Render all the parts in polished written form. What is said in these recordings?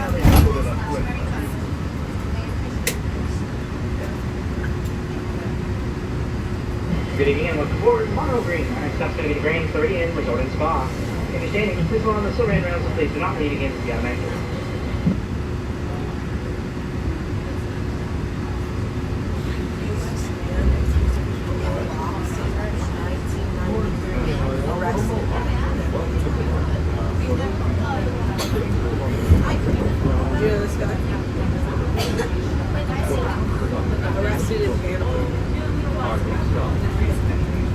Good evening and welcome aboard Mono Green. Our next stop's going to be the Grand Floridian Resort Spa. If you're standing, please hold on the silver handrails and please do not lean against the automatic door. Arrested in Panama.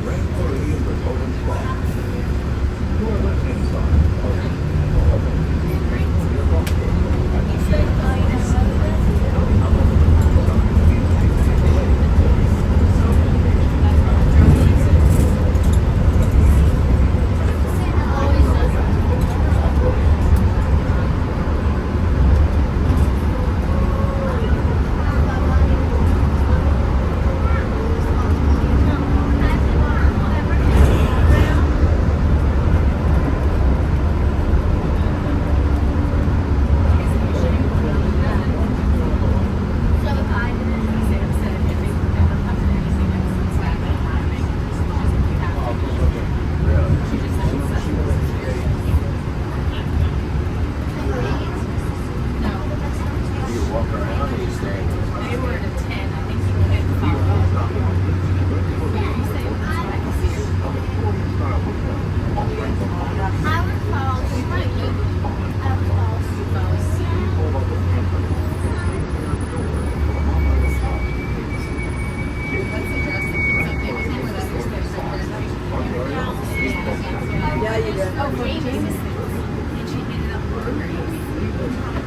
Grand Floridian Resort Spa. You are listening to Yeah, you did. Oh, Jamie. And she ended up ordering.